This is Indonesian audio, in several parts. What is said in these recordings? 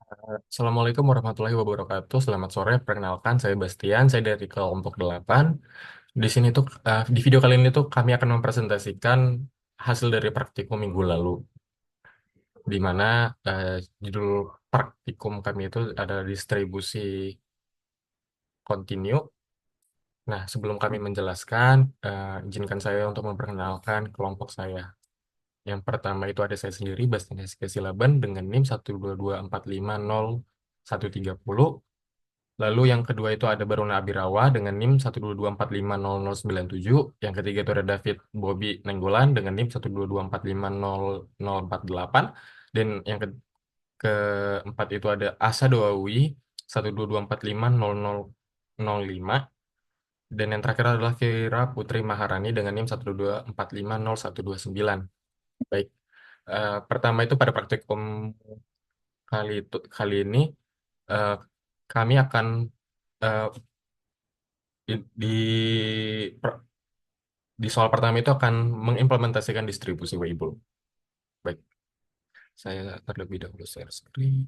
Assalamualaikum warahmatullahi wabarakatuh. Selamat sore. Perkenalkan, saya Bastian. Saya dari kelompok 8. Di sini tuh di video kali ini tuh kami akan mempresentasikan hasil dari praktikum minggu lalu, di mana eh, judul praktikum kami itu ada distribusi kontinu. Nah, sebelum kami menjelaskan, izinkan saya untuk memperkenalkan kelompok saya. Yang pertama itu ada saya sendiri, Bastian Heske Silaban, dengan NIM 122450130. Lalu yang kedua itu ada Baruna Abirawa dengan NIM 122450097. Yang ketiga itu ada David Bobby Nenggolan dengan NIM 122450048. Dan yang keempat itu ada Asa Doawi 122450005. Dan yang terakhir adalah Vira Putri Maharani dengan NIM 122450129. Baik, pertama itu pada praktikum kali ini eh, kami akan eh, di per- di soal pertama itu akan mengimplementasikan distribusi Weibull. Baik, saya terlebih dahulu share screen.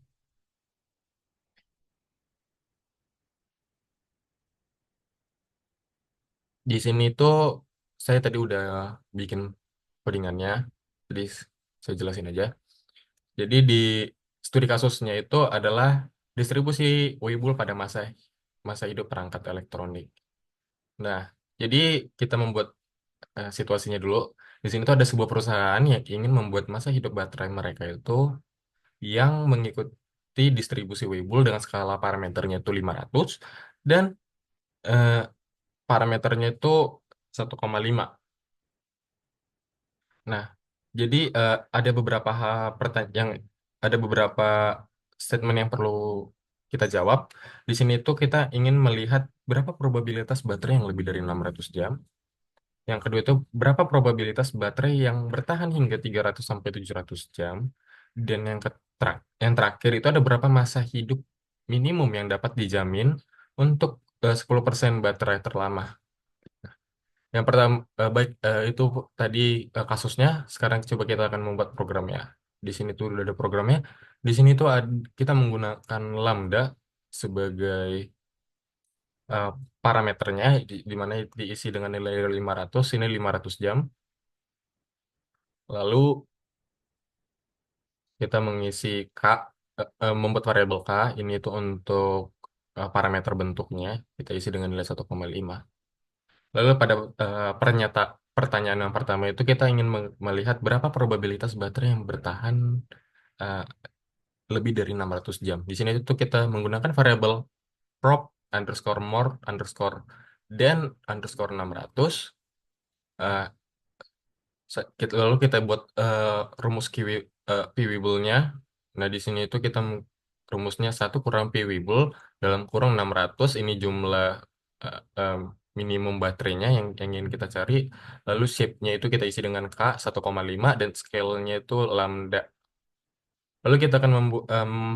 Di sini tuh saya tadi udah bikin codingannya, jadi saya jelasin aja. Jadi di studi kasusnya itu adalah distribusi Weibull pada masa masa hidup perangkat elektronik. Nah, jadi kita membuat situasinya dulu. Di sini tuh ada sebuah perusahaan yang ingin membuat masa hidup baterai mereka itu yang mengikuti distribusi Weibull dengan skala parameternya itu 500 dan eh, parameternya itu 1,5. Nah, jadi ada beberapa statement yang perlu kita jawab. Di sini tuh kita ingin melihat berapa probabilitas baterai yang lebih dari 600 jam. Yang kedua itu berapa probabilitas baterai yang bertahan hingga 300 sampai 700 jam. Dan yang terakhir itu ada berapa masa hidup minimum yang dapat dijamin untuk 10% baterai terlama. Yang pertama, itu tadi kasusnya. Sekarang coba kita akan membuat programnya. Di sini tuh udah ada programnya. Di sini tuh kita menggunakan lambda sebagai eh, parameternya, di mana diisi dengan nilai 500. Ini 500 jam. Lalu kita mengisi K, membuat variabel K, ini itu untuk parameter bentuknya, kita isi dengan nilai 1,5. Lalu pada pertanyaan yang pertama itu kita ingin melihat berapa probabilitas baterai yang bertahan eh, lebih dari 600 jam. Di sini itu kita menggunakan variabel prop underscore more underscore dan underscore 600. Eh, Lalu kita buat rumus P-Weeble-nya. Nah, di sini itu kita rumusnya satu kurang P-Weeble dalam kurung 600. Ini jumlah minimum baterainya yang ingin kita cari. Lalu shape-nya itu kita isi dengan K 1,5 dan scale-nya itu lambda. Lalu kita akan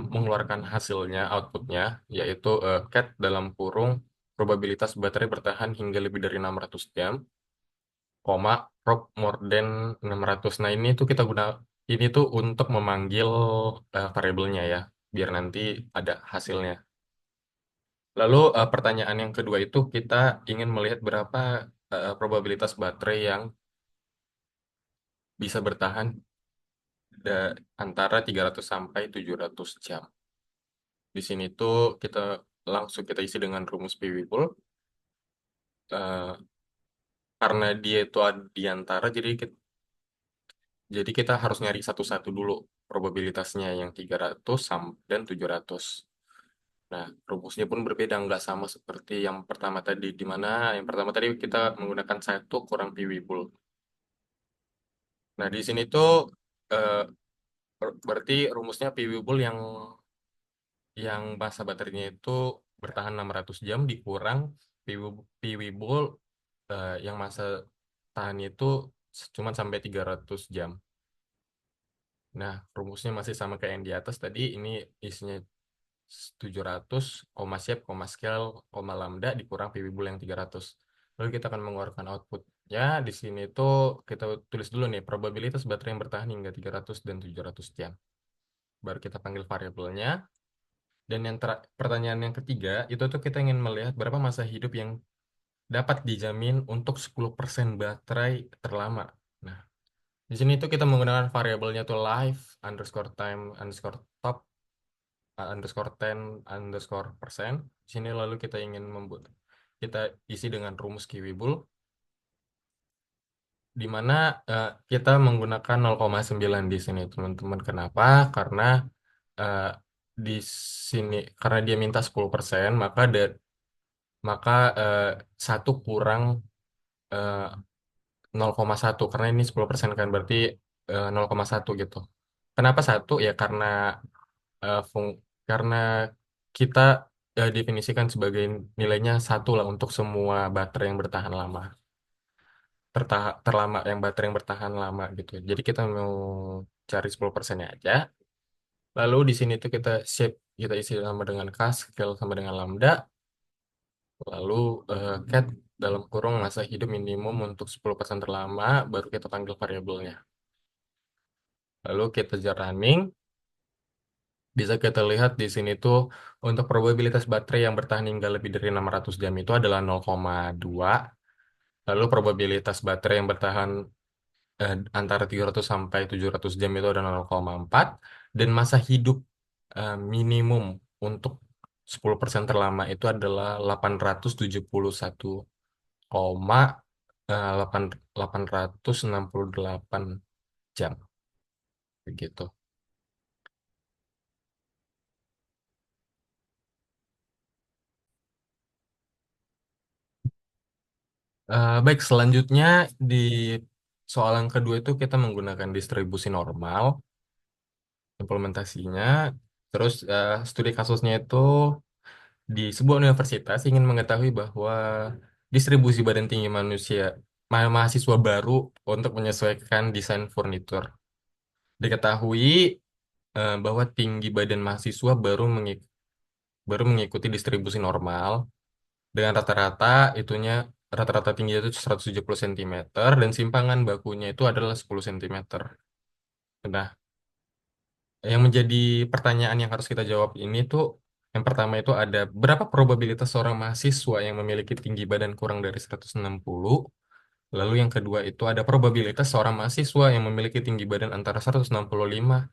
mengeluarkan hasilnya, outputnya, yaitu cat dalam kurung probabilitas baterai bertahan hingga lebih dari 600 jam koma proc more than 600. Nah, ini tuh untuk memanggil variabelnya ya, biar nanti ada hasilnya. Lalu pertanyaan yang kedua itu kita ingin melihat berapa probabilitas baterai yang bisa bertahan antara 300 sampai 700 jam. Di sini tuh kita isi dengan rumus P-Weeble. Karena dia itu ada di antara, jadi kita harus nyari satu-satu dulu probabilitasnya yang 300 dan 700. Nah, rumusnya pun berbeda, nggak sama seperti yang pertama tadi, di mana yang pertama tadi kita menggunakan satu kurang P-Weeble. Nah, di sini tuh eh, berarti rumusnya P-Weeble yang masa baterainya itu bertahan 600 jam dikurang P-Weeble yang masa tahannya itu cuma sampai 300 jam. Nah, rumusnya masih sama kayak yang di atas tadi. Ini isinya 700, koma shape, koma scale, koma lambda, dikurang PV yang 300. Lalu kita akan mengeluarkan output. Ya, di sini tuh kita tulis dulu nih, probabilitas baterai yang bertahan hingga 300 dan 700 jam. Baru kita panggil variabelnya. Dan pertanyaan yang ketiga, itu tuh kita ingin melihat berapa masa hidup yang dapat dijamin untuk 10% baterai terlama. Nah, di sini tuh kita menggunakan variabelnya tuh life underscore time underscore top underscore 10 underscore persen. Di sini lalu kita ingin membuat, kita isi dengan rumus Kiwibul, di mana kita menggunakan 0,9 di sini, teman-teman. Kenapa? Karena eh, di sini, karena dia minta 10%, maka eh, satu kurang eh, 0,1, karena ini 10% kan, berarti 0,1 gitu. Kenapa satu? Ya karena eh, fung- karena kita definisikan sebagai nilainya satu lah untuk semua baterai yang bertahan lama, terlama, yang baterai yang bertahan lama gitu. Jadi kita mau cari 10%-nya aja. Lalu di sini tuh kita shape, kita isi sama dengan k, scale sama dengan lambda. Lalu cat dalam kurung masa hidup minimum untuk 10% terlama, baru kita panggil variabelnya. Lalu kita running, bisa kita lihat di sini tuh untuk probabilitas baterai yang bertahan hingga lebih dari 600 jam itu adalah 0,2. Lalu probabilitas baterai yang bertahan antara 300 sampai 700 jam itu adalah 0,4. Dan masa hidup minimum untuk 10% terlama itu adalah 871,868 jam begitu. Baik, selanjutnya di soal yang kedua itu kita menggunakan distribusi normal implementasinya. Terus studi kasusnya itu di sebuah universitas ingin mengetahui bahwa distribusi badan tinggi manusia mahasiswa baru untuk menyesuaikan desain furnitur. Diketahui bahwa tinggi badan mahasiswa baru mengikuti distribusi normal dengan rata-rata tingginya itu 170 cm dan simpangan bakunya itu adalah 10 cm. Nah, yang menjadi pertanyaan yang harus kita jawab ini tuh, yang pertama itu ada berapa probabilitas seorang mahasiswa yang memiliki tinggi badan kurang dari 160. Lalu yang kedua itu ada probabilitas seorang mahasiswa yang memiliki tinggi badan antara 165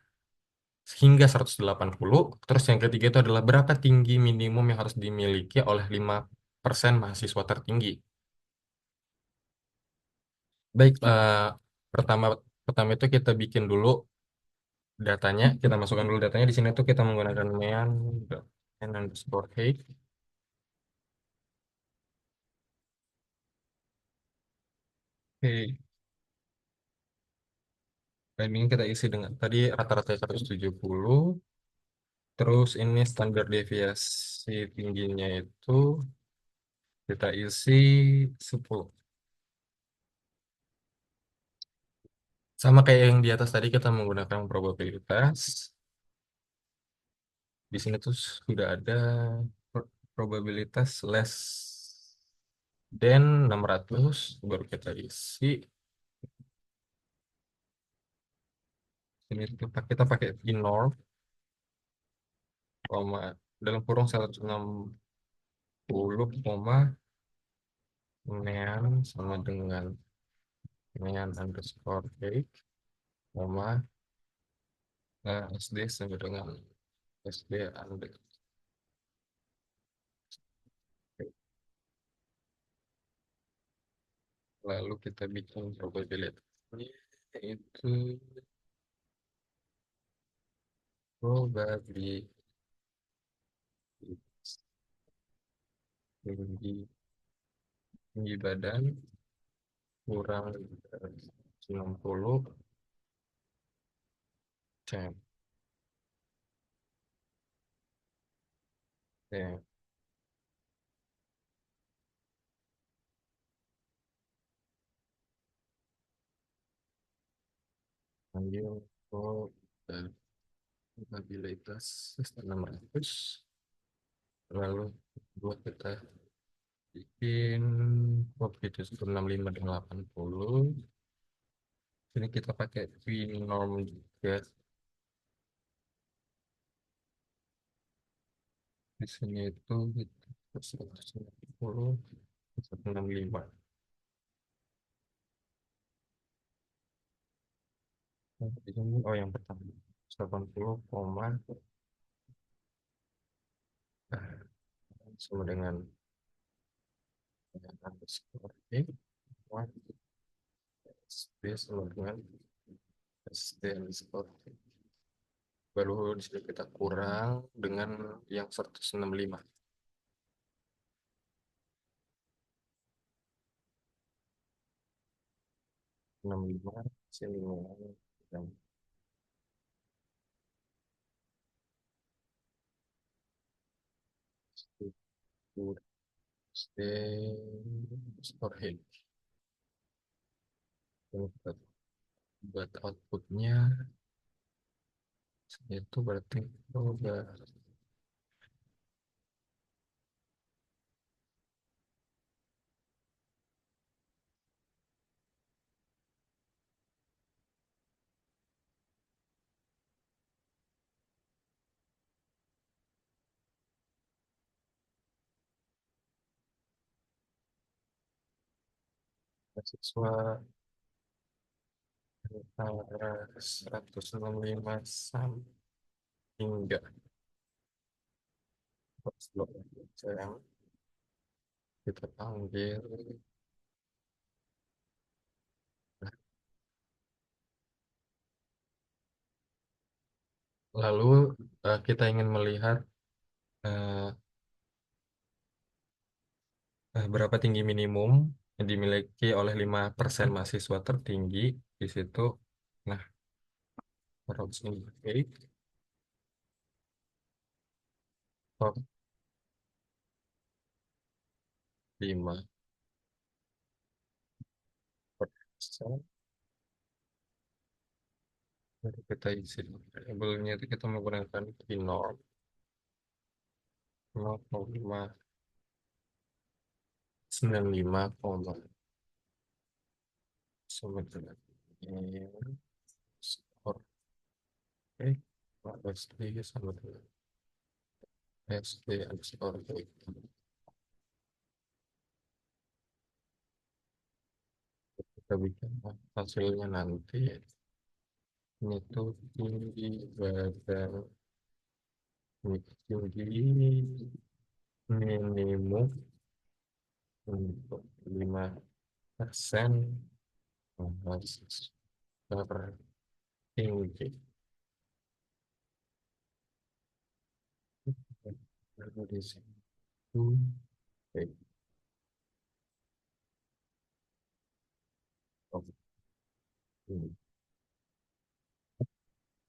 hingga 180. Terus yang ketiga itu adalah berapa tinggi minimum yang harus dimiliki oleh 5% mahasiswa tertinggi. Baik, pertama pertama itu kita bikin dulu datanya, kita masukkan dulu datanya. Di sini tuh kita menggunakan main underscore height. Oke, dan ini kita isi dengan tadi rata-rata 170. Terus ini standar deviasi tingginya itu kita isi 10. Sama kayak yang di atas tadi, kita menggunakan probabilitas. Di sini tuh sudah ada probabilitas less than 600, baru kita isi. Ini kita pakai inorm, koma, dalam kurung 160, koma, nean sama dengan nean underscore cake, koma, SD sama dengan SD underscore. Lalu kita bikin probabilitasnya itu probabilitas tinggi, tinggi badan kurang dari 90 cm. Ya, ambil untuk probabilitas 600. Lalu buat kita bikin probabilitas 65 dan 80. Ini kita pakai norm juga. Di sini itu 190, 165. Nah, di sini, oh yang pertama 80 koma sama dengan underscore A, SD sama dengan SD underscore T. Baru di sini kita kurang dengan yang 165. 65 sini yang struktur SD underscore head. Ini kita buat outputnya itu berarti coba siswa antara 165 sampai hingga yang kita panggil. Lalu kita ingin melihat eh, berapa tinggi minimum yang dimiliki oleh 5% mahasiswa tertinggi di situ. Nah, harus ini top 5%. Jadi kita isi variabelnya itu kita menggunakan norm 0,95 sama dengan ini skor SD sama dengan SD underscore kita bikin hasilnya nanti ini tuh tinggi badan tinggi minimum untuk 5% mahasiswa tertinggi. Lalu di situ, oke, oke.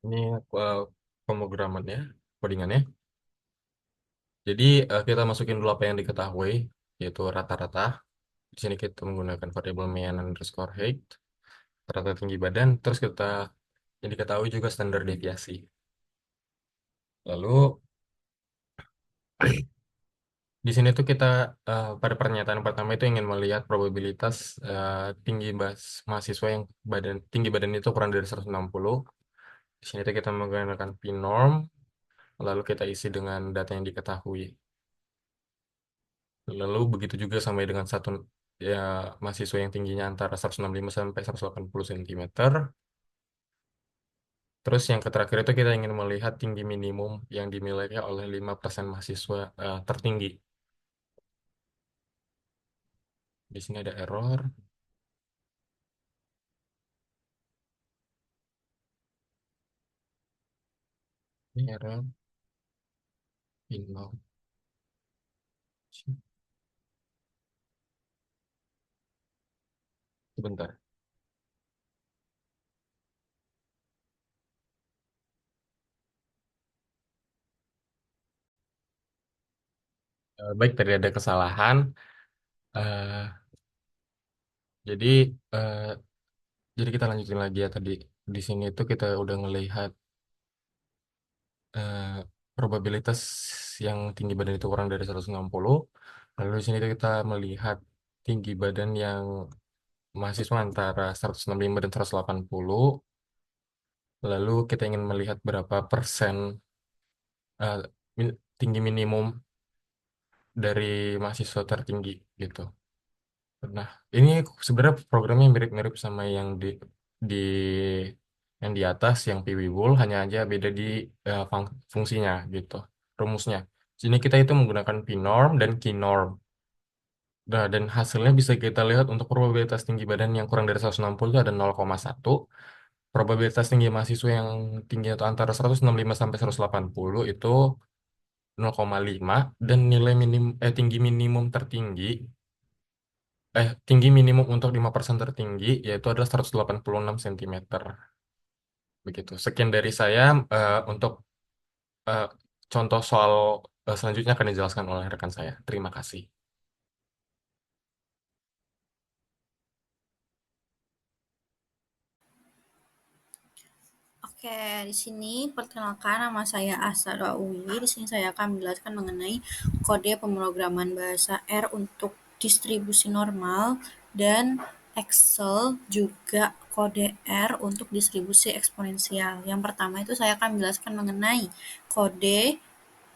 Ini pemrogramannya, codingannya. Jadi kita masukin dulu apa yang diketahui, yaitu rata-rata. Di sini kita menggunakan variabel mean underscore height, rata tinggi badan, terus kita yang diketahui juga standar deviasi. Lalu di sini tuh kita pada pernyataan pertama itu ingin melihat probabilitas tinggi mahasiswa yang tinggi badan itu kurang dari 160. Di sini tuh kita menggunakan p-norm, lalu kita isi dengan data yang diketahui. Lalu begitu juga sampai dengan satu ya mahasiswa yang tingginya antara 165 sampai 180 cm. Terus yang terakhir itu kita ingin melihat tinggi minimum yang dimiliki oleh 5% mahasiswa tertinggi. Di sini ada error. Ini error. Inbound. Sebentar. Baik, tadi ada kesalahan. Eh, jadi eh, jadi kita lanjutin lagi ya tadi. Di sini itu kita udah ngelihat eh, probabilitas yang tinggi badan itu kurang dari 160. Lalu di sini kita melihat tinggi badan yang mahasiswa antara 165 dan 180. Lalu kita ingin melihat berapa persen, eh, tinggi minimum dari mahasiswa tertinggi gitu. Nah, ini sebenarnya programnya mirip-mirip sama di yang di atas, yang PWBOL, hanya aja beda di fungsinya gitu, rumusnya. Sini kita itu menggunakan P-norm dan Q-norm. Nah, dan hasilnya bisa kita lihat untuk probabilitas tinggi badan yang kurang dari 160 itu ada 0,1. Probabilitas tinggi mahasiswa yang tinggi itu antara 165 sampai 180 itu 0,5, dan nilai tinggi minimum tertinggi, tinggi minimum untuk 5% tertinggi yaitu adalah 186 cm. Begitu. Sekian dari saya, untuk eh, contoh soal selanjutnya akan dijelaskan oleh rekan saya. Terima kasih. Oke, di sini perkenalkan nama saya Asa Rawi. Di sini saya akan menjelaskan mengenai kode pemrograman bahasa R untuk distribusi normal dan Excel juga kode R untuk distribusi eksponensial. Yang pertama itu saya akan menjelaskan mengenai kode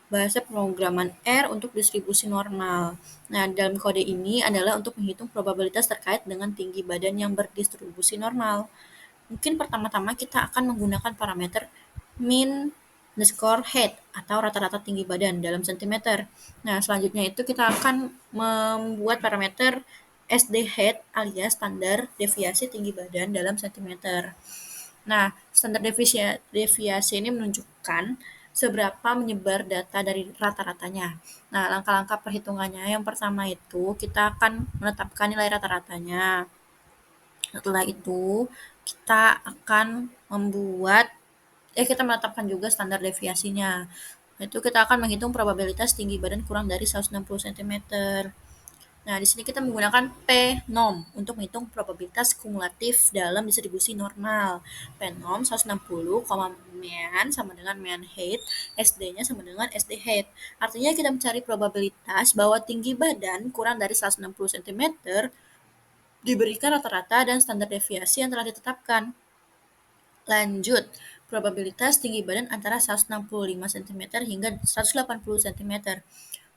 bahasa pemrograman R untuk distribusi normal. Nah, dalam kode ini adalah untuk menghitung probabilitas terkait dengan tinggi badan yang berdistribusi normal. Mungkin pertama-tama kita akan menggunakan parameter mean underscore height atau rata-rata tinggi badan dalam sentimeter. Nah, selanjutnya itu kita akan membuat parameter SD height alias standar deviasi tinggi badan dalam sentimeter. Nah, standar deviasi ini menunjukkan seberapa menyebar data dari rata-ratanya. Nah, langkah-langkah perhitungannya yang pertama itu kita akan menetapkan nilai rata-ratanya. Setelah itu, kita akan kita menetapkan juga standar deviasinya. Itu kita akan menghitung probabilitas tinggi badan kurang dari 160 cm. Nah, di sini kita menggunakan P-norm untuk menghitung probabilitas kumulatif dalam distribusi normal. P-norm 160, mean sama dengan mean height, SD-nya sama dengan SD height. Artinya kita mencari probabilitas bahwa tinggi badan kurang dari 160 cm diberikan rata-rata dan standar deviasi yang telah ditetapkan. Lanjut, probabilitas tinggi badan antara 165 cm hingga 180 cm.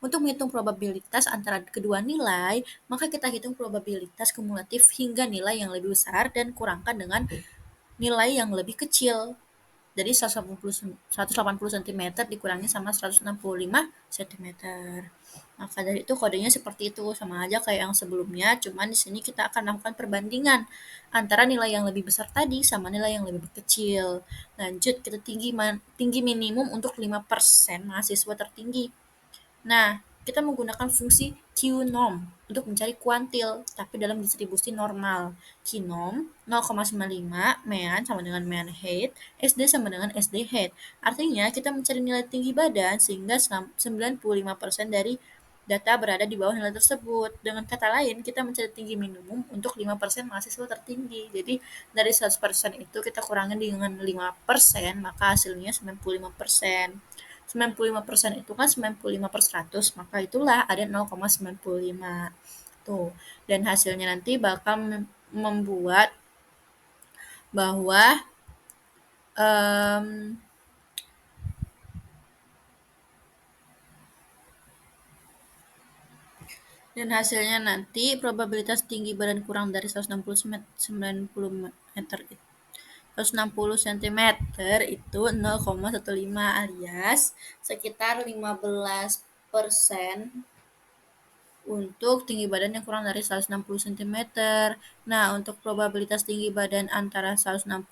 Untuk menghitung probabilitas antara kedua nilai, maka kita hitung probabilitas kumulatif hingga nilai yang lebih besar dan kurangkan dengan nilai yang lebih kecil. Jadi 180 cm dikurangi sama 165 cm. Maka dari itu kodenya seperti itu, sama aja kayak yang sebelumnya, cuman di sini kita akan melakukan perbandingan antara nilai yang lebih besar tadi sama nilai yang lebih kecil. Lanjut, kita tinggi minimum untuk 5% mahasiswa tertinggi. Nah, kita menggunakan fungsi QNOM untuk mencari kuantil, tapi dalam distribusi normal. QNOM 0,95, mean sama dengan mean height, SD sama dengan SD height. Artinya, kita mencari nilai tinggi badan sehingga 95% dari data berada di bawah nilai tersebut. Dengan kata lain, kita mencari tinggi minimum untuk 5% mahasiswa tertinggi. Jadi, dari 100% itu kita kurangi dengan 5%, maka hasilnya 95%. 95% itu kan 95/100, maka itulah ada 0,95. Tuh. Dan hasilnya nanti bakal membuat bahwa um, dan hasilnya nanti probabilitas tinggi badan kurang dari 160 meter 160 cm itu 0,15 alias sekitar 15% untuk tinggi badan yang kurang dari 160 cm. Nah, untuk probabilitas tinggi badan antara 165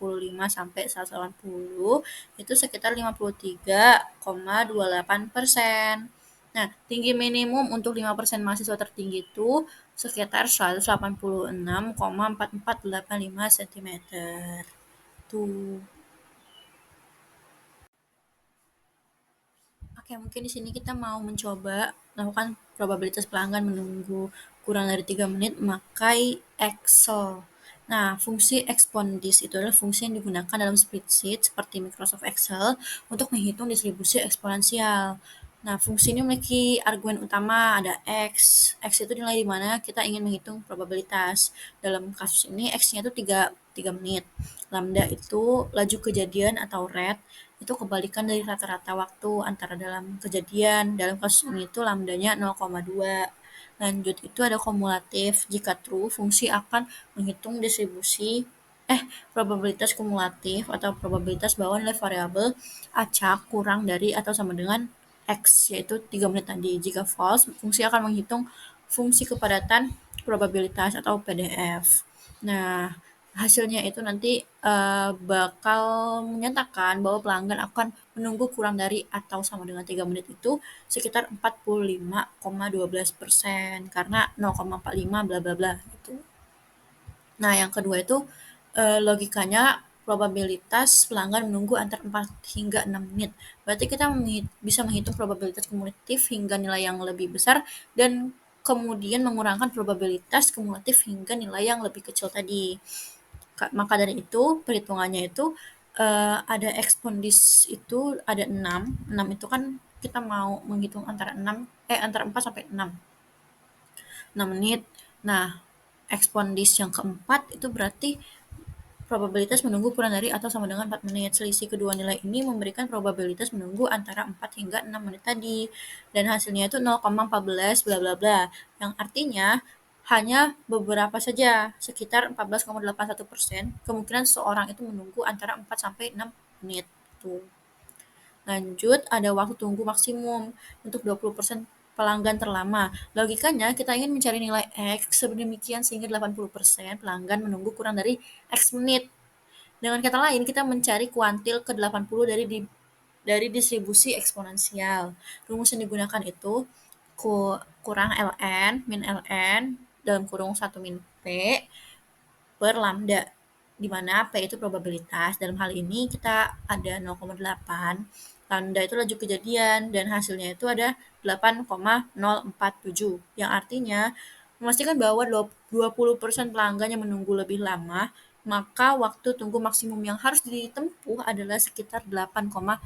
sampai 180 itu sekitar 53,28%. Nah, tinggi minimum untuk 5% mahasiswa tertinggi itu sekitar 186,4485 cm. Tuh. Oke, mungkin di sini kita mau mencoba melakukan probabilitas pelanggan menunggu kurang dari 3 menit memakai Excel. Nah, fungsi expondis itu adalah fungsi yang digunakan dalam spreadsheet seperti Microsoft Excel untuk menghitung distribusi eksponensial. Nah, fungsi ini memiliki argumen utama ada X. X itu nilai di mana kita ingin menghitung probabilitas. Dalam kasus ini X-nya itu 3 menit. Lambda itu laju kejadian atau rate. itu kebalikan dari rata-rata waktu antara dalam kejadian. Dalam kasus ini itu lambdanya 0,2. Lanjut itu ada kumulatif. Jika true, fungsi akan menghitung distribusi probabilitas kumulatif atau probabilitas bahwa nilai variabel acak kurang dari atau sama dengan X, yaitu 3 menit tadi. Jika false, fungsi akan menghitung fungsi kepadatan probabilitas atau PDF. Nah, hasilnya itu nanti bakal menyatakan bahwa pelanggan akan menunggu kurang dari atau sama dengan 3 menit itu sekitar 45,12% karena 0,45 bla bla bla gitu. Nah, yang kedua itu logikanya probabilitas pelanggan menunggu antara 4 hingga 6 menit. Berarti kita bisa menghitung probabilitas kumulatif hingga nilai yang lebih besar dan kemudian mengurangkan probabilitas kumulatif hingga nilai yang lebih kecil tadi. Maka dari itu perhitungannya itu ada ekspondis itu ada 6. 6 itu kan kita mau menghitung antara 4 sampai 6 menit. Nah, ekspondis yang keempat itu berarti probabilitas menunggu kurang dari atau sama dengan 4 menit. Selisih kedua nilai ini memberikan probabilitas menunggu antara 4 hingga 6 menit tadi. Dan hasilnya itu 0,14 bla bla bla. Yang artinya hanya beberapa saja, sekitar 14,81% kemungkinan seseorang itu menunggu antara 4 sampai 6 menit. Tuh. Lanjut, ada waktu tunggu maksimum untuk 20% pelanggan terlama. Logikanya, kita ingin mencari nilai X sedemikian sehingga 80% pelanggan menunggu kurang dari X menit. Dengan kata lain, kita mencari kuantil ke 80 dari distribusi eksponensial. Rumus yang digunakan itu kurang ln min ln dalam kurung 1 min P per lambda, di mana P itu probabilitas. Dalam hal ini kita ada 0,8, lambda itu laju kejadian, dan hasilnya itu ada 8,047, yang artinya memastikan bahwa 20% pelanggan yang menunggu lebih lama, maka waktu tunggu maksimum yang harus ditempuh adalah sekitar 8,05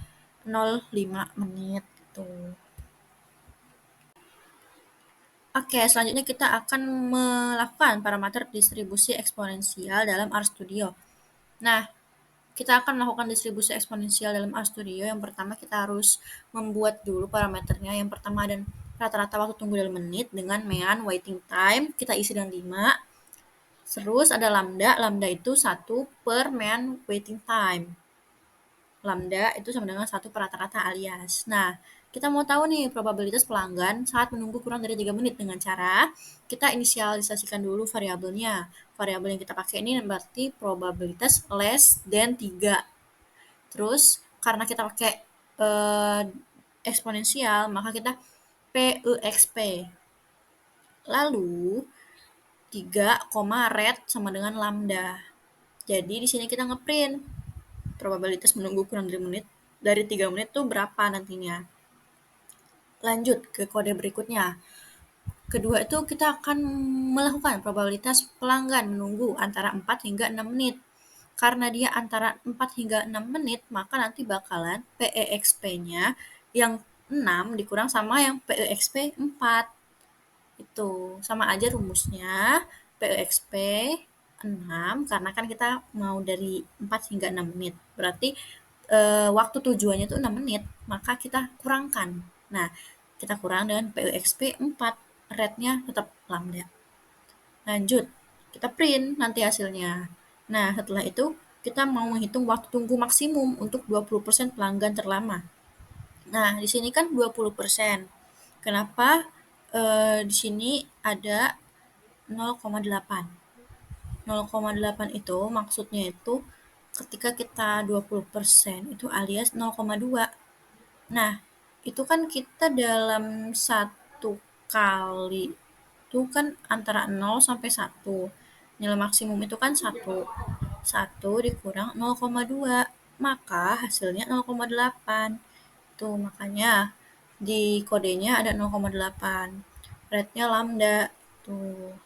menit. Gitu. Oke, selanjutnya kita akan melakukan parameter distribusi eksponensial dalam RStudio. Nah, kita akan melakukan distribusi eksponensial dalam RStudio. Yang pertama kita harus membuat dulu parameternya. Yang pertama ada rata-rata waktu tunggu dalam menit dengan mean waiting time. Kita isi dengan 5. Terus ada lambda. Lambda itu 1 per mean waiting time. Lambda itu sama dengan 1 per rata-rata alias. Nah, kita mau tahu nih probabilitas pelanggan saat menunggu kurang dari 3 menit dengan cara kita inisialisasikan dulu variabelnya. Variabel yang kita pakai ini berarti probabilitas less than 3. Terus karena kita pakai eksponensial, maka kita PEXP. Lalu 3, red sama dengan lambda. Jadi di sini kita ngeprint probabilitas menunggu kurang dari 3 menit tuh berapa nantinya. Lanjut ke kode berikutnya. Kedua itu kita akan melakukan probabilitas pelanggan menunggu antara 4 hingga 6 menit. Karena dia antara 4 hingga 6 menit, maka nanti bakalan PEXP-nya yang 6 dikurang sama yang PEXP 4. Itu sama aja rumusnya. PEXP 6 karena kan kita mau dari 4 hingga 6 menit. Berarti waktu tujuannya itu 6 menit, maka kita kurangkan. Nah, kita kurang dengan PEXP 4, rate-nya tetap lambda. Lanjut, kita print nanti hasilnya. Nah, setelah itu kita mau menghitung waktu tunggu maksimum untuk 20% pelanggan terlama. Nah, di sini kan 20%. Kenapa di sini ada 0,8? 0,8 itu maksudnya itu ketika kita 20% itu alias 0,2. Nah, itu kan kita dalam satu kali itu kan antara 0 sampai 1. Nilai maksimum itu kan 1. 1 dikurang 0,2. Maka hasilnya 0,8. Tuh, makanya di kodenya ada 0,8. Rate-nya lambda. Tuh.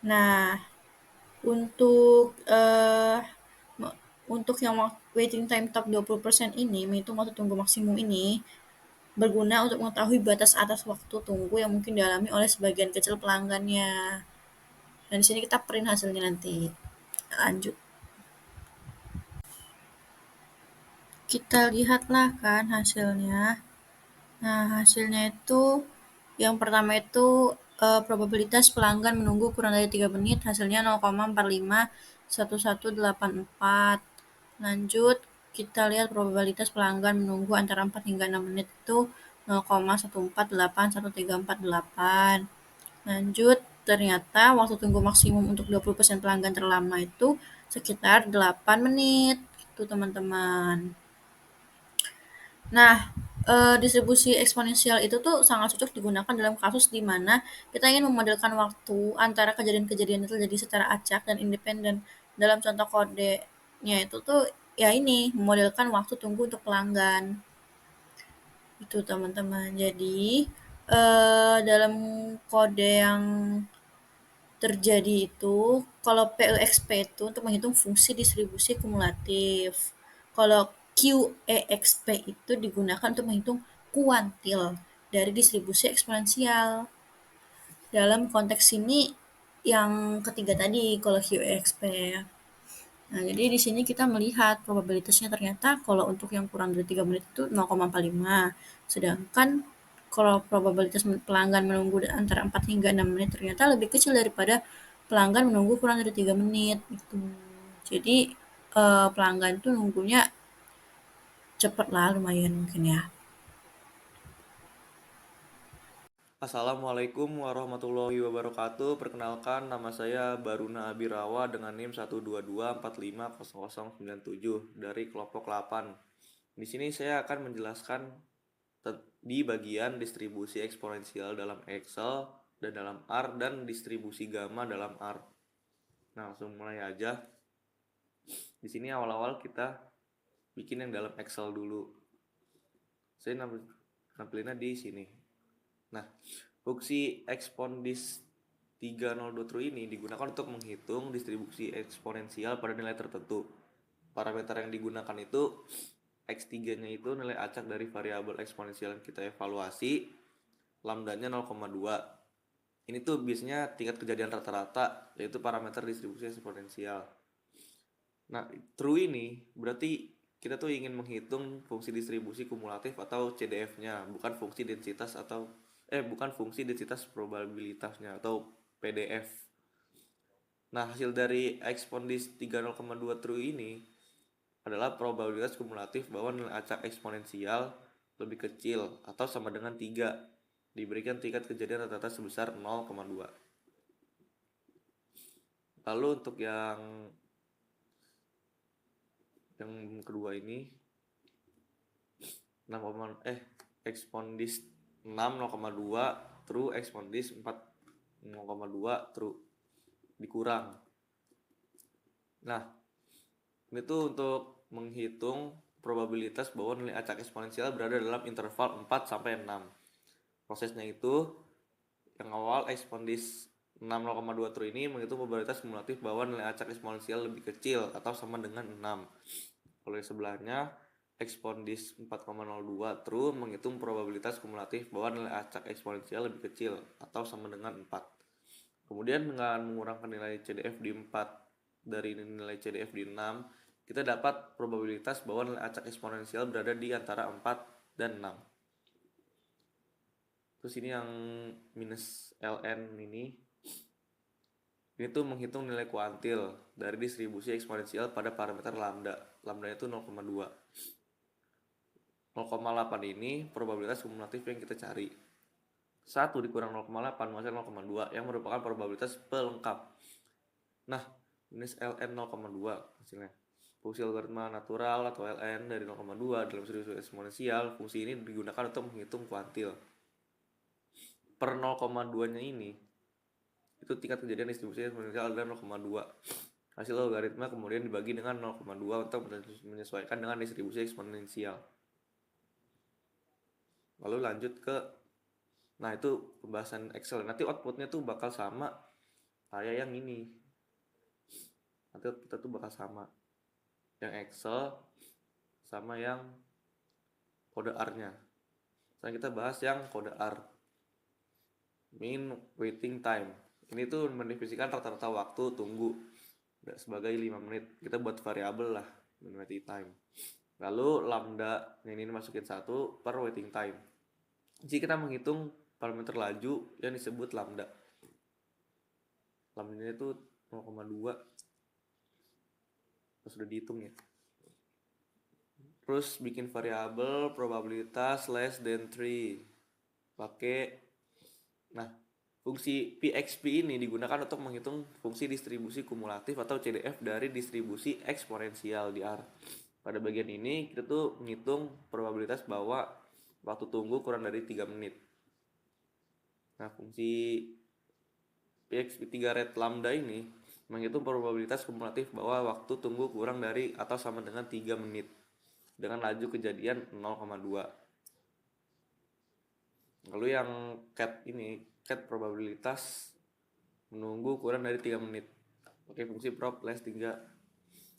Nah, untuk untuk yang waiting time top 20% ini, menghitung waktu tunggu maksimum ini, berguna untuk mengetahui batas atas waktu tunggu yang mungkin dialami oleh sebagian kecil pelanggannya. Dan di sini kita print hasilnya nanti. Lanjut. kita lihatlah kan hasilnya. Nah, hasilnya itu yang pertama itu probabilitas pelanggan menunggu kurang dari 3 menit, hasilnya 0,451184. Lanjut, kita lihat probabilitas pelanggan menunggu antara 4 hingga 6 menit itu 0,1488138. Lanjut, ternyata waktu tunggu maksimum untuk 20% pelanggan terlama itu sekitar 8 menit. Itu teman-teman. Nah, distribusi eksponensial itu tuh sangat cocok digunakan dalam kasus di mana kita ingin memodelkan waktu antara kejadian-kejadian yang terjadi secara acak dan independen. Dalam contoh kodenya itu tuh ya ini memodelkan waktu tunggu untuk pelanggan. Itu teman-teman. Jadi dalam kode yang terjadi itu kalau PEXP itu untuk menghitung fungsi distribusi kumulatif. Kalau QEXP itu digunakan untuk menghitung kuantil dari distribusi eksponensial. Dalam konteks ini yang ketiga tadi kalau QEXP. Nah, jadi di sini kita melihat probabilitasnya ternyata kalau untuk yang kurang dari 3 menit itu 0,45. Sedangkan kalau probabilitas pelanggan menunggu antara 4 hingga 6 menit ternyata lebih kecil daripada pelanggan menunggu kurang dari 3 menit gitu. Jadi pelanggan itu nunggunya cepet lah lumayan mungkin ya. Assalamualaikum warahmatullahi wabarakatuh. Perkenalkan, nama saya Baruna Abirawa dengan NIM 122450097 dari kelompok 8. Di sini saya akan menjelaskan di bagian distribusi eksponensial dalam Excel dan dalam R dan distribusi gamma dalam R. Nah, langsung mulai aja. Di sini awal-awal kita bikin yang dalam Excel dulu. Saya nampilinnya di sini. Nah, fungsi expondis 302 true ini digunakan untuk menghitung distribusi eksponensial pada nilai tertentu. Parameter yang digunakan itu X3-nya itu nilai acak dari variabel eksponensial yang kita evaluasi, lambdanya 0,2. Ini tuh biasanya tingkat kejadian rata-rata, yaitu parameter distribusi eksponensial. Nah, true ini berarti kita tuh ingin menghitung fungsi distribusi kumulatif atau CDF-nya, bukan fungsi densitas probabilitasnya atau PDF. Nah, hasil dari ekspondis 30,2 true ini adalah probabilitas kumulatif bahwa nilai acak eksponensial lebih kecil atau sama dengan 3 diberikan tingkat kejadian rata-rata sebesar 0,2. Lalu untuk yang kedua ini ekspondis 6 0,2 true, ekspondis 4 0,2 true dikurang. Nah, ini tuh untuk menghitung probabilitas bahwa nilai acak eksponensial berada dalam interval 4 sampai 6. Prosesnya itu yang awal ekspondis 6 0,2 true ini menghitung probabilitas kumulatif bahwa nilai acak eksponensial lebih kecil atau sama dengan 6. Kalau yang sebelahnya ekspondis 4,02 true menghitung probabilitas kumulatif bahwa nilai acak eksponensial lebih kecil atau sama dengan 4. Kemudian dengan mengurangkan nilai CDF di 4 dari nilai CDF di 6, kita dapat probabilitas bahwa nilai acak eksponensial berada di antara 4 dan 6. Terus ini yang minus ln ini tuh menghitung nilai kuantil dari distribusi eksponensial pada parameter lambda. Lambdanya itu 0,2. 0,8 ini probabilitas kumulatif yang kita cari. 1 dikurang 0,8 menghasilkan 0,2 yang merupakan probabilitas pelengkap. Nah, minus ln 0,2 hasilnya. Fungsi logaritma natural atau ln dari 0,2 dalam distribusi eksponensial, fungsi ini digunakan untuk menghitung kuantil. Per 0,2-nya ini itu tingkat kejadian distribusi eksponensial adalah 0,2. Hasil logaritma kemudian dibagi dengan 0,2 untuk menyesuaikan dengan distribusi eksponensial. Lalu lanjut ke itu pembahasan Excel. Nanti outputnya tuh bakal sama kayak yang ini. Nanti kita tuh bakal sama yang Excel sama yang kode R-nya. Sekarang kita bahas yang kode R. Mean waiting time. Ini tuh mendefinisikan rata-rata waktu tunggu sebagai 5 menit. Kita buat variabel lah mean waiting time. Lalu lambda yang ini masukin 1 per waiting time. Jadi kita menghitung parameter laju yang disebut lambda. Lambda itu 0,2. Sudah dihitung ya. Terus bikin variabel probabilitas less than 3. Nah, fungsi PXP ini digunakan untuk menghitung fungsi distribusi kumulatif atau CDF dari distribusi eksponensial di R. Pada bagian ini kita tuh menghitung probabilitas bahwa waktu tunggu kurang dari 3 menit. Nah, fungsi PXP 3 red lambda ini menghitung probabilitas kumulatif bahwa waktu tunggu kurang dari atau sama dengan 3 menit dengan laju kejadian 0,2. Lalu yang cat probabilitas menunggu kurang dari 3 menit. Oke, fungsi prob less 3.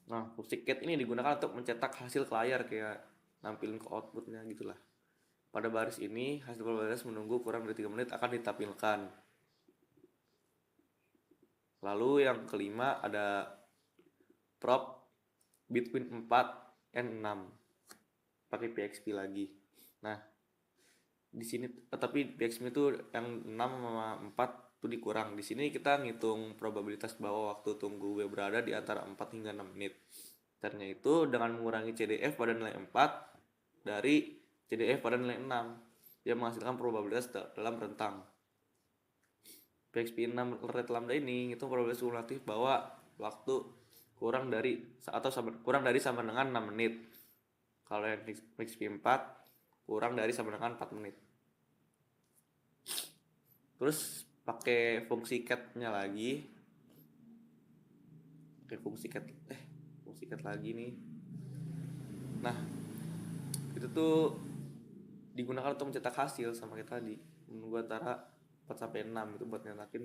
Nah, fungsi cat ini digunakan untuk mencetak hasil ke layar, kayak nampilin ke outputnya gitulah. Pada baris ini, hasil probabilitas menunggu kurang dari 3 menit akan ditampilkan. Lalu yang kelima ada prob between 4 and 6. Pakai PXP lagi. Nah, di sini tapi PXP itu yang 6 sama 4 itu dikurang. Di sini kita ngitung probabilitas bahwa waktu tunggu B berada di antara 4 hingga 6 menit. Caranya itu dengan mengurangi CDF pada nilai 4 dari CDF pada nilai 6 yang menghasilkan probabilitas dalam rentang. PXP 6 red lambda ini ngitung probabilitas kumulatif bahwa waktu kurang dari sama dengan 6 menit. Kalau yang PXP 4 kurang dari sama dengan 4 menit. Terus pakai fungsi cat-nya lagi. Fungsi cat lagi nih. Nah, itu tuh digunakan untuk mencetak hasil sama kayak tadi. Menunggu antara 4 sampai 6 itu buat nyetakin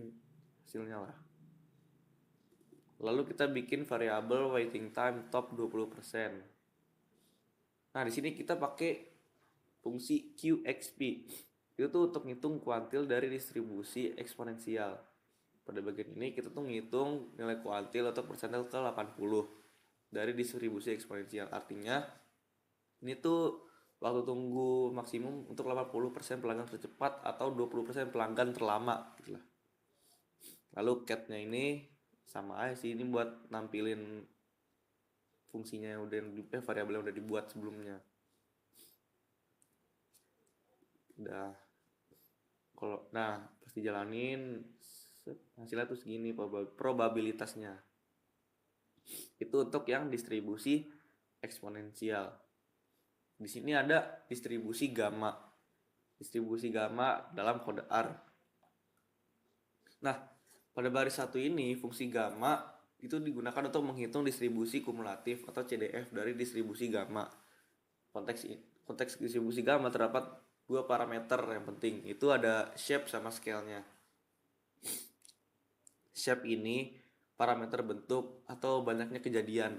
hasilnya lah. Lalu kita bikin variabel waiting time top 20%. Nah, di sini kita pakai fungsi QXP. Itu tuh untuk ngitung kuantil dari distribusi eksponensial. Pada bagian ini kita tuh ngitung nilai kuantil atau persentil ke 80 dari distribusi eksponensial. Artinya ini tuh waktu tunggu maksimum untuk 80% pelanggan tercepat atau 20% pelanggan terlama gitu lah. Lalu cat-nya ini sama aja sih, ini buat nampilin fungsinya yang udah variabel yang udah dibuat sebelumnya. Udah. Nah, pas dijalanin hasilnya tuh segini probabilitasnya. Itu untuk yang distribusi eksponensial. Di sini ada distribusi gamma. Distribusi gamma dalam kode R. Nah, pada baris 1 ini fungsi gamma itu digunakan untuk menghitung distribusi kumulatif atau CDF dari distribusi gamma. Konteks distribusi gamma terdapat 2 parameter yang penting. Itu ada shape sama scale-nya. Shape ini parameter bentuk atau banyaknya kejadian.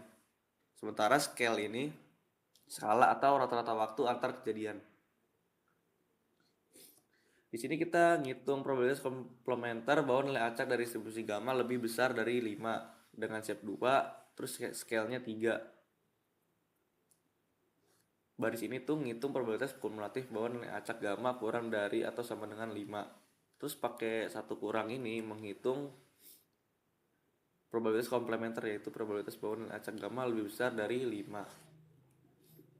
Sementara scale ini skala atau rata-rata waktu antar kejadian. Di sini kita ngitung probabilitas komplementer bahwa nilai acak dari distribusi gamma lebih besar dari 5 dengan shape 2, terus scale-nya 3. Baris ini tuh ngitung probabilitas kumulatif bahwa nilai acak gamma kurang dari atau sama dengan 5. Terus pakai 1 kurang ini menghitung probabilitas komplementer, yaitu probabilitas bahwa nilai acak gamma lebih besar dari 5.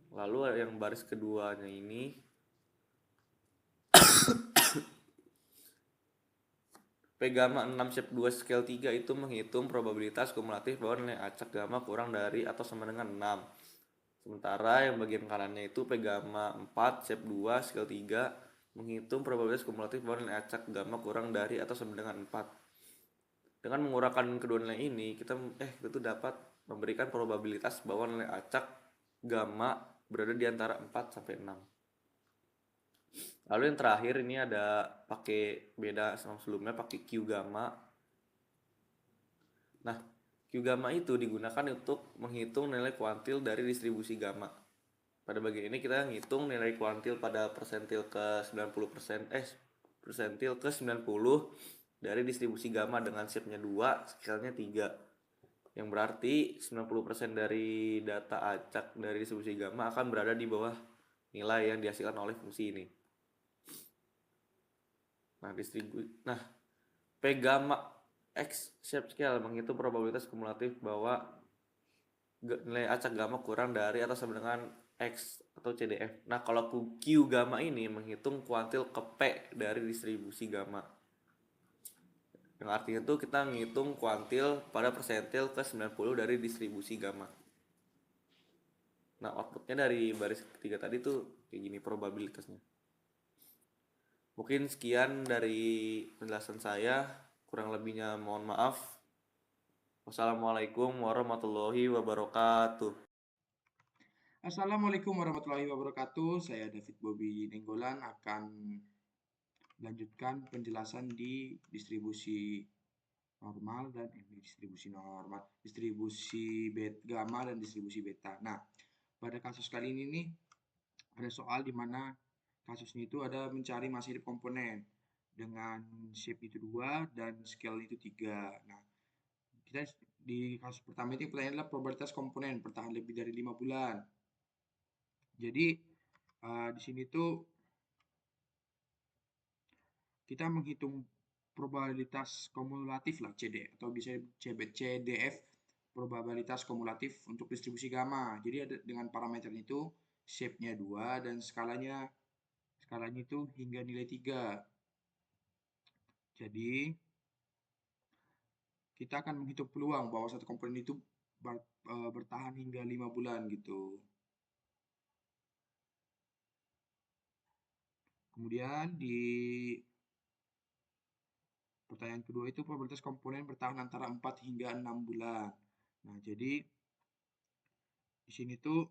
Lalu yang baris keduanya ini P gamma 6 shape 2 scale 3 itu menghitung probabilitas kumulatif bahwa nilai acak gamma kurang dari atau sama dengan 6. Sementara yang bagian kanannya itu P gamma 4 shape 2 scale 3 menghitung probabilitas kumulatif bahwa nilai acak gamma kurang dari atau sama dengan 4. Dengan mengurangkan kedua nilai ini, kita tuh dapat memberikan probabilitas bahwa nilai acak gamma berada di antara 4 sampai 6. Lalu yang terakhir ini ada pakai beda sama sebelumnya, pakai Q gamma. Nah, Q gamma itu digunakan untuk menghitung nilai kuantil dari distribusi gamma. Pada bagian ini kita ngitung nilai kuantil pada persentil ke 90%, persentil ke 90 dari distribusi gamma dengan shape-nya 2, scale-nya 3. yang berarti 90% dari data acak dari distribusi gamma akan berada di bawah nilai yang dihasilkan oleh fungsi ini. Nah, P gamma X shape scale menghitung probabilitas kumulatif bahwa nilai acak gamma kurang dari atau sama dengan X atau CDF. Nah, kalau Q gamma ini menghitung kuantil ke P dari distribusi gamma. Yang artinya tuh kita ngitung kuantil pada persentil ke 90 dari distribusi gamma. Nah, outputnya dari baris ketiga tadi tuh kayak gini probabilitasnya. Mungkin sekian dari penjelasan saya. Kurang lebihnya mohon maaf. Wassalamualaikum warahmatullahi wabarakatuh. Assalamualaikum warahmatullahi wabarakatuh. Saya David Bobby Nenggolan akan melanjutkan penjelasan di distribusi normal dan distribusi gamma dan distribusi beta. Nah, pada kasus kali ini nih ada soal di mana kasusnya itu ada mencari masa hidup komponen dengan shape itu 2 dan scale itu 3. Nah, kita di kasus pertama itu pertanyaan adalah probabilitas komponen bertahan lebih dari 5 bulan. Jadi di sini tuh kita menghitung probabilitas kumulatif lah CD atau bisa CDF, probabilitas kumulatif untuk distribusi gamma. Jadi ada dengan parameter itu shape-nya 2 dan skalanya itu hingga nilai 3. Jadi kita akan menghitung peluang bahwa satu komponen itu bertahan hingga 5 bulan gitu. Kemudian di pertanyaan kedua itu probabilitas komponen bertahan antara 4 hingga 6 bulan. Nah, jadi di sini tuh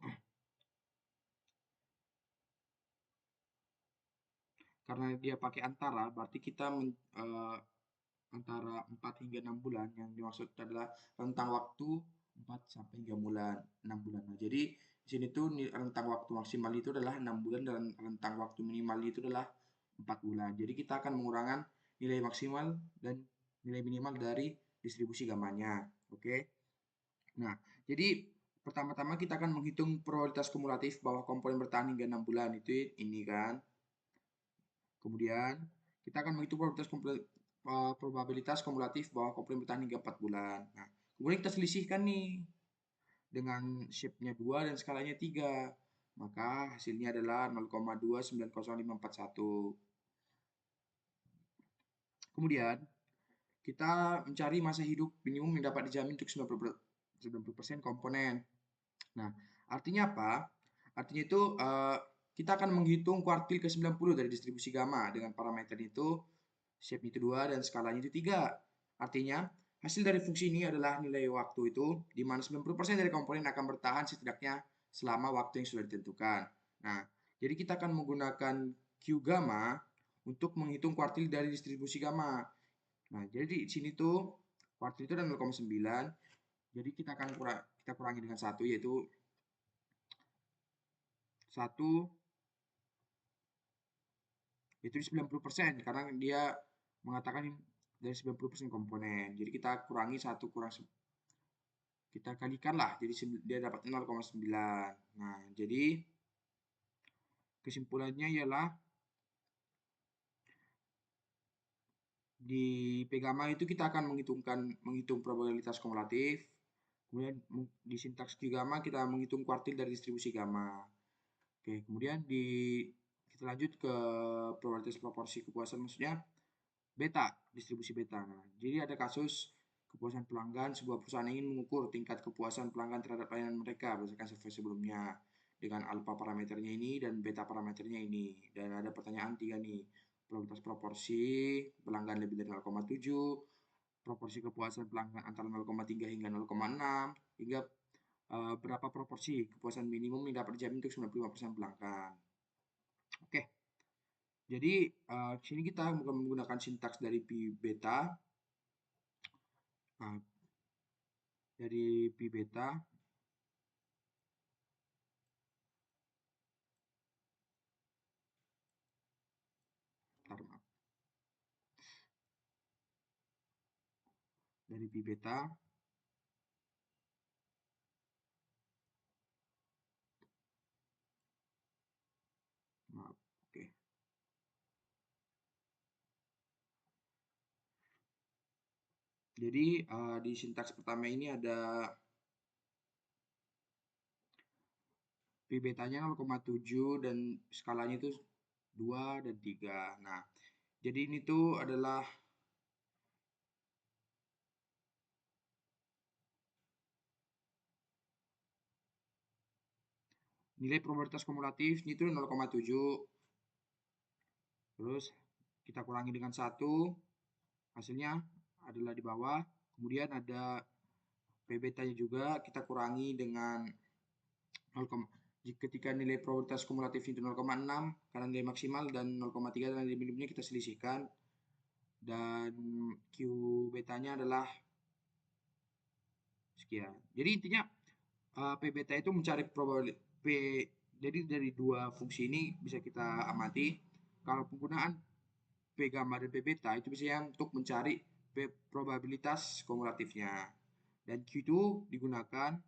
karena dia pakai antara, berarti kita antara 4 hingga 6 bulan, yang dimaksud adalah rentang waktu 4 sampai 3 bulan, 6 bulan. Nah, jadi di sini tuh rentang waktu maksimal itu adalah 6 bulan dan rentang waktu minimal itu adalah 4 bulan. Jadi kita akan mengurangi nilai maksimal dan nilai minimal dari distribusi gamanya. Oke. Nah, jadi pertama-tama kita akan menghitung probabilitas kumulatif bahwa komponen bertahan hingga 6 bulan. Itu ini kan. Kemudian kita akan menghitung probabilitas kumulatif bahwa komponen bertahan hingga 4 bulan. Nah, kemudian kita selisihkan nih dengan shape-nya 2 dan skalanya 3. Maka hasilnya adalah 0,290541. Kemudian kita mencari masa hidup minimum yang dapat dijamin untuk 90% komponen. Nah, artinya apa? Artinya itu kita akan menghitung kuartil ke-90 dari distribusi gamma dengan parameter itu shape itu 2 dan skalanya itu 3. Artinya, hasil dari fungsi ini adalah nilai waktu itu di mana 90% dari komponen akan bertahan setidaknya selama waktu yang sudah ditentukan. Nah, jadi kita akan menggunakan Q gamma untuk menghitung kuartil dari distribusi gamma. Nah, jadi di sini tuh kuartil itu ada 0,9. Jadi kita akan kurangi dengan 1 yaitu 1 itu 90% karena dia mengatakan dari 90% komponen. Jadi kita kurangi 1 kurang kita kalikan lah. Jadi dia dapat 0,9. Nah, jadi kesimpulannya ialah di P gamma itu kita akan menghitung probabilitas kumulatif. Kemudian di sintaks Q gamma kita menghitung kuartil dari distribusi gamma. Oke, kemudian kita lanjut ke probabilitas proporsi kepuasan, maksudnya beta, distribusi beta. Nah, jadi ada kasus kepuasan pelanggan, sebuah perusahaan ingin mengukur tingkat kepuasan pelanggan terhadap layanan mereka berdasarkan survei sebelumnya dengan alfa parameternya ini dan beta parameternya ini. Dan ada pertanyaan 3 nih, probabilitas proporsi pelanggan lebih dari 0,7, proporsi kepuasan pelanggan antara 0,3 hingga 0,6, hingga berapa proporsi kepuasan minimum yang dapat dijamin untuk 95% pelanggan. Oke, jadi sini kita menggunakan sintaks dari pi beta. Nah, dari pi beta dari pi beta Jadi di sintaks pertama ini ada P betanya 0,7 dan skalanya itu 2 dan 3. Nah, jadi ini tuh adalah nilai probabilitas kumulatif itu 0,7. Terus kita kurangi dengan 1, hasilnya adalah di bawah. Kemudian ada P betanya juga kita kurangi dengan 0, ketika nilai probabilitas kumulatif itu 0,6 karena nilai maksimal dan 0,3 adalah nilai minimumnya kita selisihkan, dan Q betanya adalah sekian. Jadi intinya P beta itu mencari probabilitas P. Jadi dari dua fungsi ini bisa kita amati kalau penggunaan P gamma dan P beta itu bisa untuk mencari probabilitas kumulatifnya, dan Q itu digunakan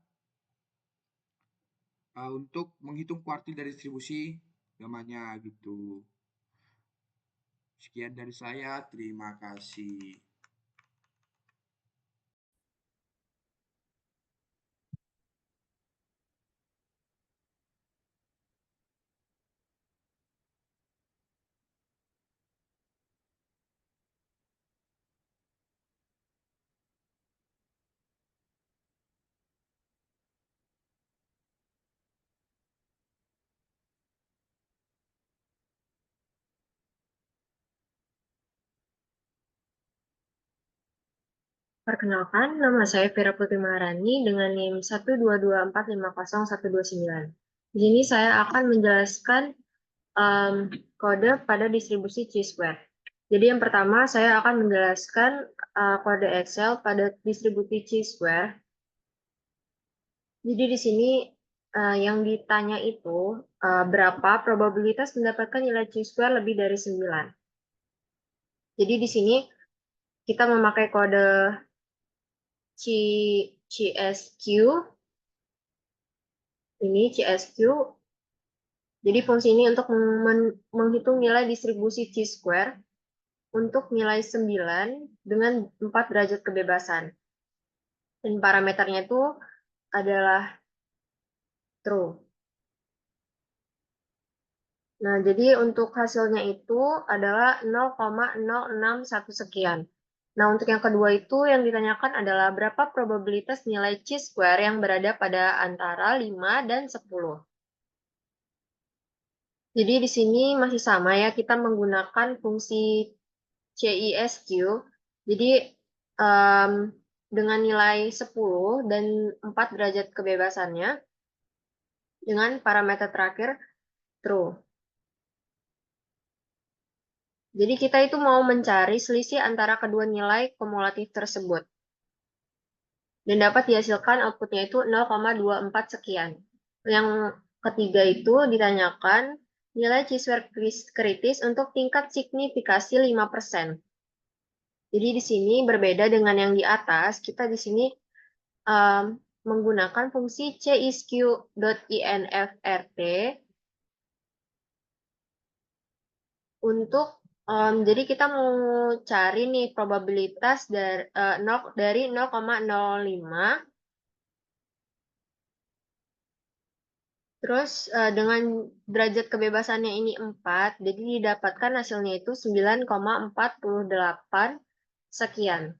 untuk menghitung kuartil dari distribusi gamanya gitu. Sekian dari saya, terima kasih. Perkenalkan, nama saya Vera Putri Maharani dengan NIM 122450129. Di sini saya akan menjelaskan kode pada distribusi chi-square. Jadi yang pertama saya akan menjelaskan kode Excel pada distribusi chi-square. Jadi di sini yang ditanya itu berapa probabilitas mendapatkan nilai chi-square lebih dari 9. Jadi di sini kita memakai kode CSQ, ini CSQ. Jadi fungsi ini untuk menghitung nilai distribusi chi-square untuk nilai 9 dengan 4 derajat kebebasan. Dan parameternya itu adalah true. Nah, jadi untuk hasilnya itu adalah 0,061 sekian. Nah, untuk yang kedua itu yang ditanyakan adalah berapa probabilitas nilai chi-square yang berada pada antara 5 dan 10. Jadi di sini masih sama ya, kita menggunakan fungsi CISQ. Jadi dengan nilai 10 dan 4 derajat kebebasannya dengan parameter terakhir true. Jadi kita itu mau mencari selisih antara kedua nilai kumulatif tersebut. Dan dapat dihasilkan outputnya itu 0,24 sekian. Yang ketiga itu ditanyakan nilai chi-square kritis untuk tingkat signifikasi 5%. Jadi di sini berbeda dengan yang di atas, kita di sini menggunakan fungsi cisq.infrt untuk jadi kita mau cari nih probabilitas dari 0,05, terus dengan derajat kebebasannya ini 4, jadi didapatkan hasilnya itu 9,48 sekian.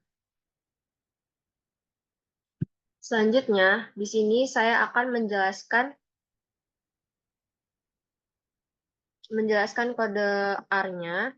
Selanjutnya, di sini saya akan menjelaskan kode R-nya.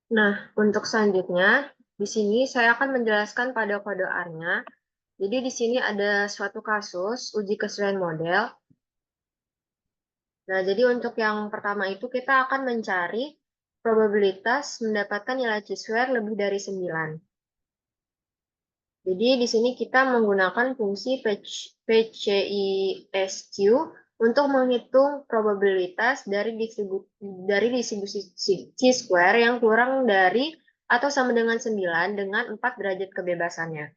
Nah, untuk selanjutnya, di sini saya akan menjelaskan pada kode R-nya. Jadi di sini ada suatu kasus uji kesesuaian model. Nah, jadi untuk yang pertama itu kita akan mencari probabilitas mendapatkan nilai chi-square lebih dari 9. Jadi di sini kita menggunakan fungsi PCISQ untuk menghitung probabilitas dari distribusi chi-square yang kurang dari atau sama dengan 9 dengan 4 derajat kebebasannya.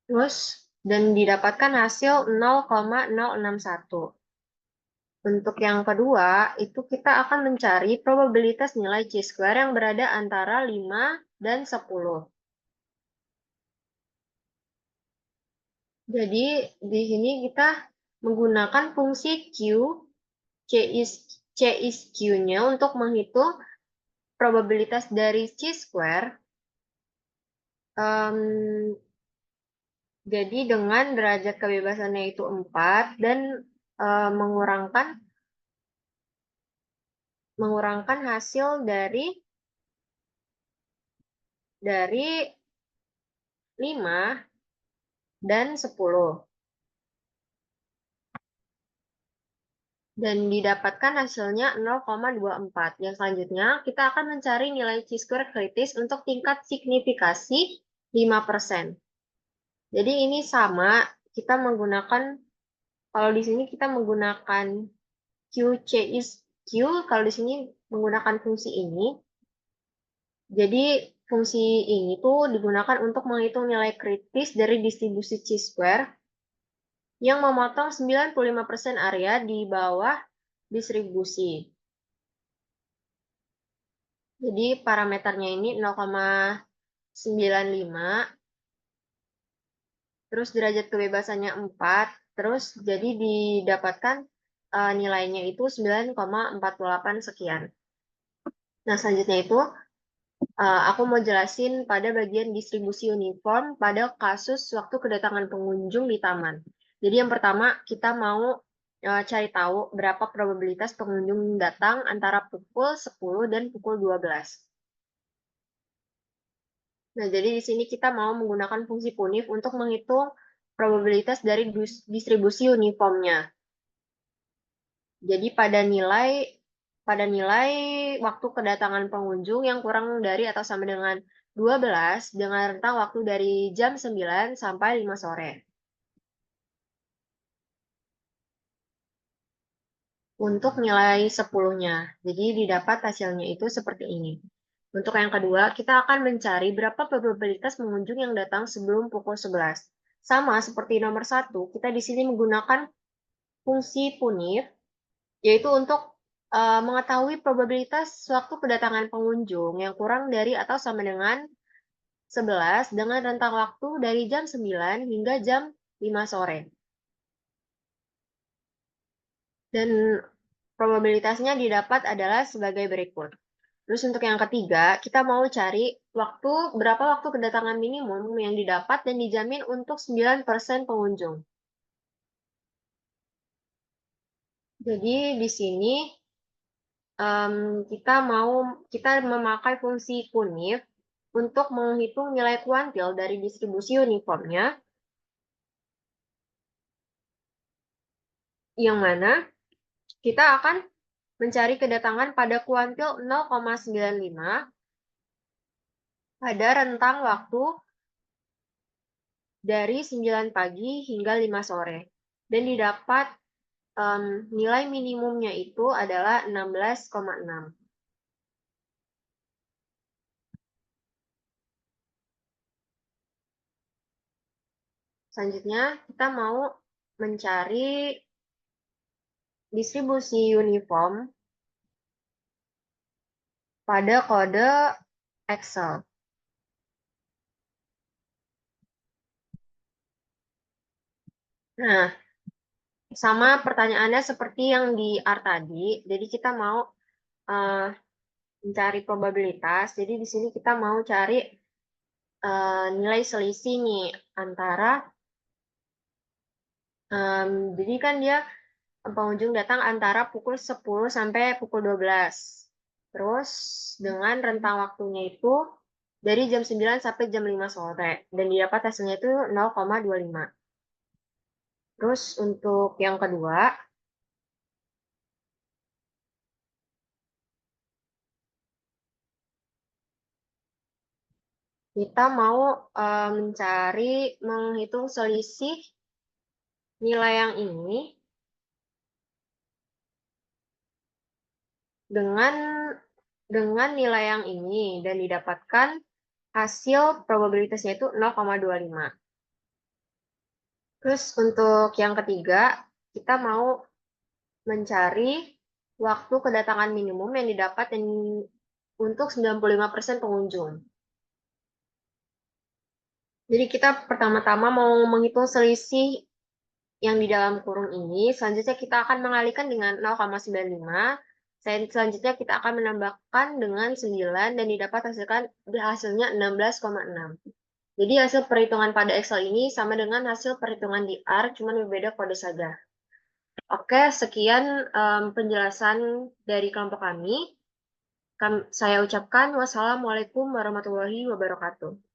Terus, dan didapatkan hasil 0,061. Untuk yang kedua, itu kita akan mencari probabilitas nilai chi-square yang berada antara 5 dan 10. Jadi, di sini kita menggunakan fungsi Q, C is Q-nya untuk menghitung probabilitas dari chi-square. Jadi, dengan derajat kebebasannya itu 4 dan mengurangkan hasil dari 5 dan 10. Dan didapatkan hasilnya 0,24. Yang selanjutnya, kita akan mencari nilai chi-square kritis untuk tingkat signifikasi 5%. Jadi ini sama, kita menggunakan, kalau di sini kita menggunakan QC is Q, kalau di sini menggunakan fungsi ini. Jadi fungsi ini tuh digunakan untuk menghitung nilai kritis dari distribusi chi-square yang memotong 95% area di bawah distribusi. Jadi parameternya ini 0,95, terus derajat kebebasannya 4, terus jadi didapatkan nilainya itu 9,48 sekian. Nah, selanjutnya itu aku mau jelasin pada bagian distribusi uniform pada kasus waktu kedatangan pengunjung di taman. Jadi yang pertama kita mau cari tahu berapa probabilitas pengunjung datang antara pukul 10 dan pukul 12. Nah, jadi di sini kita mau menggunakan fungsi punif untuk menghitung probabilitas dari distribusi uniformnya. Jadi pada nilai waktu kedatangan pengunjung yang kurang dari atau sama dengan 12 dengan rentang waktu dari jam 9 sampai 5 sore. Untuk nilai 10-nya. Jadi didapat hasilnya itu seperti ini. Untuk yang kedua, kita akan mencari berapa probabilitas pengunjung yang datang sebelum pukul 11. Sama seperti nomor 1, kita di sini menggunakan fungsi punif, yaitu untuk mengetahui probabilitas waktu kedatangan pengunjung yang kurang dari atau sama dengan 11 dengan rentang waktu dari jam 9 hingga jam 5 sore. Dan probabilitasnya didapat adalah sebagai berikut. Terus untuk yang ketiga, kita mau cari berapa waktu kedatangan minimum yang didapat dan dijamin untuk 9% pengunjung. Jadi di sini kita memakai fungsi punif untuk menghitung nilai kuantil dari distribusi uniformnya, yang mana kita akan mencari kedatangan pada kuantil 0,95 pada rentang waktu dari 9 pagi hingga 5 sore. Dan didapat nilai minimumnya itu adalah 16,6. Selanjutnya, kita mau mencari distribusi uniform pada kode Excel. Nah, sama pertanyaannya seperti yang di R tadi. Jadi kita mau mencari probabilitas. Jadi di sini kita mau cari nilai selisih nih antara jadi kan dia pengunjung datang antara pukul 10 sampai pukul 12. Terus dengan rentang waktunya itu dari jam 9 sampai jam 5 sore. Dan didapat hasilnya itu 0,25. Terus untuk yang kedua, kita mau menghitung selisih nilai yang ini dengan nilai yang ini dan didapatkan hasil probabilitasnya itu 0,25. Terus untuk yang ketiga, kita mau mencari waktu kedatangan minimum yang didapat untuk 95% pengunjung. Jadi kita pertama-tama mau menghitung selisih yang di dalam kurung ini, selanjutnya kita akan mengalihkan dengan 0,95. Selanjutnya kita akan menambahkan dengan 9 dan didapat hasilnya 16,6. Jadi hasil perhitungan pada Excel ini sama dengan hasil perhitungan di R, cuma berbeda kode saja. Oke, sekian penjelasan dari kelompok kami. Saya ucapkan wassalamualaikum warahmatullahi wabarakatuh.